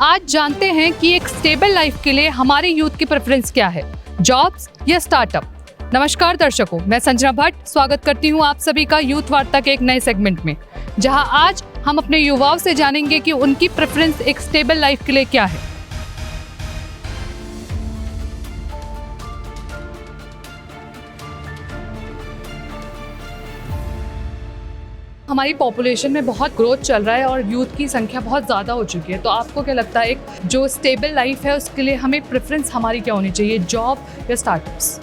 आज जानते हैं कि एक स्टेबल लाइफ के लिए हमारे यूथ की प्रेफरेंस क्या है, जॉब्स या स्टार्टअप। नमस्कार दर्शकों, मैं संजना भट्ट स्वागत करती हूं आप सभी का यूथ वार्ता के एक नए सेगमेंट में, जहां आज हम अपने युवाओं से जानेंगे कि उनकी प्रेफरेंस एक स्टेबल लाइफ के लिए क्या है। हमारी पॉपुलेशन में बहुत ग्रोथ चल रहा है और यूथ की संख्या बहुत ज़्यादा हो चुकी है, तो आपको क्या लगता है एक जो स्टेबल लाइफ है उसके लिए हमें प्रेफरेंस हमारी क्या होनी चाहिए, जॉब या स्टार्टअप्स?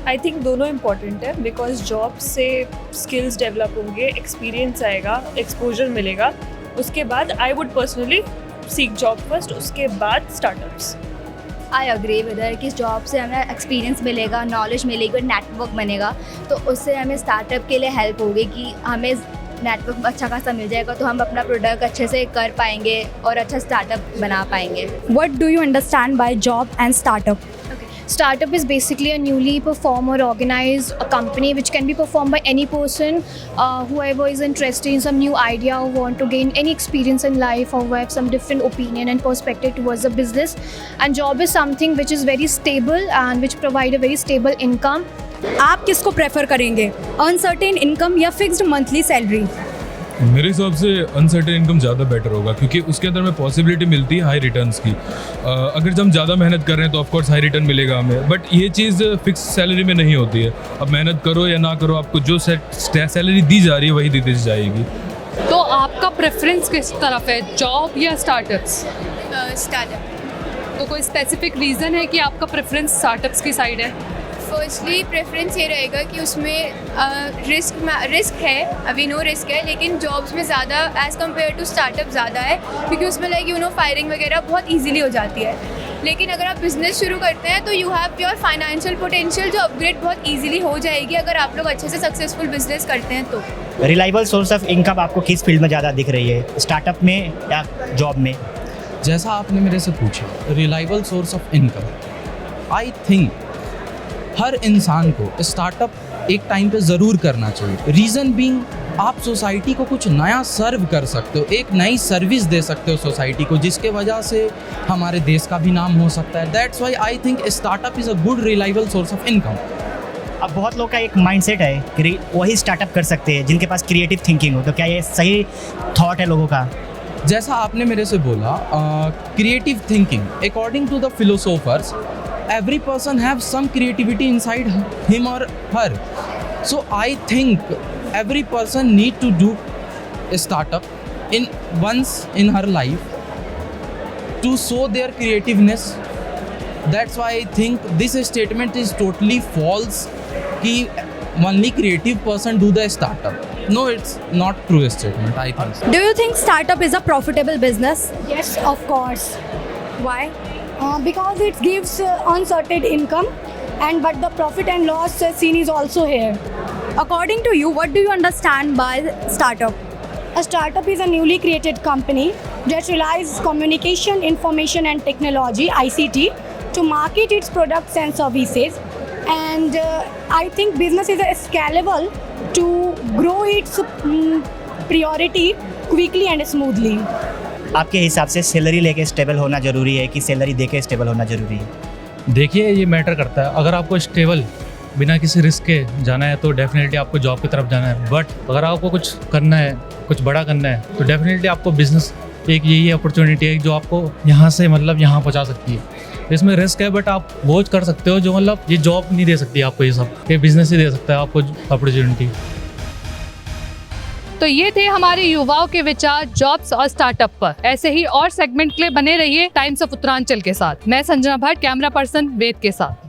आई थिंक दोनों इम्पॉर्टेंट है, बिकॉज जॉब से स्किल्स डेवलप होंगे, एक्सपीरियंस आएगा, एक्सपोजर मिलेगा। उसके बाद I would personally seek job first, उसके बाद startups. I agree with her कि जॉब से हमें एक्सपीरियंस मिलेगा, नॉलेज मिलेगी, नेटवर्क बनेगा, तो उससे हमें स्टार्टअप के लिए हेल्प होगी कि हमें नेटवर्क अच्छा खासा मिल जाएगा तो हम अपना प्रोडक्ट अच्छे से कर पाएंगे और अच्छा स्टार्टअप बना पाएंगे। What do you understand by job and startup? Startup is basically a newly performed or organized a company which can be performed by any person, whoever is interested in some new idea or want to gain any experience in life or who have some different opinion and perspective towards the business. And job is something which is very stable and which provide a very stable income. आप किसको prefer करेंगे, uncertain income या fixed monthly salary? मेरे हिसाब से uncertain income ज़्यादा better होगा, क्योंकि उसके अंदर में पॉसिबिलिटी मिलती है हाई रिटर्न्स की। अगर जब हम ज़्यादा मेहनत कर रहे हैं तो ऑफकोर्स हाई रिटर्न मिलेगा हमें, बट ये चीज़ फिक्स सैलरी में नहीं होती है। अब मेहनत करो या ना करो, आपको जो सैलरी दी जा रही है वही दी जाएगी। तो आपका प्रेफरेंस किस तरफ है, जॉब या स्टार्टअप्स? स्टार्टअप। तो कोई स्पेसिफिक रीज़न है कि आपका प्रेफरेंस स्टार्टअप्स की साइड है? फर्स्टली प्रेफरेंस ये रहेगा कि उसमें रिस्क है, अभी नो रिस्क है, लेकिन जॉब्स में ज़्यादा एज़ कम्पेयर टू स्टार्टअप ज़्यादा है, क्योंकि उसमें फायरिंग वगैरह बहुत ईजीली हो जाती है। लेकिन अगर आप बिज़नेस शुरू करते हैं तो you have your financial potential जो अपग्रेड बहुत ईजिली हो जाएगी अगर आप लोग अच्छे से सक्सेसफुल बिजनेस करते हैं तो। रिलायबल सोर्स ऑफ इनकम आपको किस फील्ड में ज़्यादा दिख रही है, स्टार्टअप में या जॉब में? जैसा आपने मेरे से पूछा, reliable source of income, I think हर इंसान को स्टार्टअप एक टाइम पे ज़रूर करना चाहिए। रीज़न बीइंग, आप सोसाइटी को कुछ नया सर्व कर सकते हो, एक नई सर्विस दे सकते हो सोसाइटी को, जिसके वजह से हमारे देश का भी नाम हो सकता है। That's why I think startup is a good reliable source of income. अब बहुत लोग का एक माइंडसेट है कि वही स्टार्टअप कर सकते हैं जिनके पास क्रिएटिव थिंकिंग हो, तो क्या ये सही थॉट है लोगों का? जैसा आपने मेरे से बोला, creative thinking, according to the philosophers, every person have some creativity inside him or her. So I think every person need to do a startup once in her life to show their creativeness. That's why I think this statement is totally false कि only creative person do the startup. No, it's not true statement, I think. Do you think startup is a profitable business? Yes, of course. Why? Because it gives uncertain income, but the profit and loss scene is also here. According to you, what do you understand by startup? A startup is a newly created company that relies communication, information and technology (ICT) to market its products and services. And I think business is scalable to grow its priority quickly and smoothly. आपके हिसाब से salary लेके stable होना ज़रूरी है कि salary देके stable होना ज़रूरी है? देखिए, ये मैटर करता है। अगर आपको स्टेबल बिना किसी रिस्क के जाना है तो डेफिनेटली आपको जॉब की तरफ जाना है, बट अगर आपको कुछ करना है, कुछ बड़ा करना है, तो डेफिनेटली आपको बिजनेस एक यही अपॉर्चुनिटी है जो आपको यहाँ से यहाँ पहुँचा सकती है। इसमें रिस्क है, बट आप वो कर सकते हो जो ये जॉब नहीं दे सकती आपको, ये सब ये बिजनेस ही दे सकता है आपको अपॉर्चुनिटी। तो ये थे हमारे युवाओं के विचार जॉब्स और स्टार्टअप पर। ऐसे ही और सेगमेंट के लिए बने रहिए टाइम्स ऑफ उत्तरांचल के साथ। मैं संजना भट्ट, कैमरा पर्सन वेद के साथ।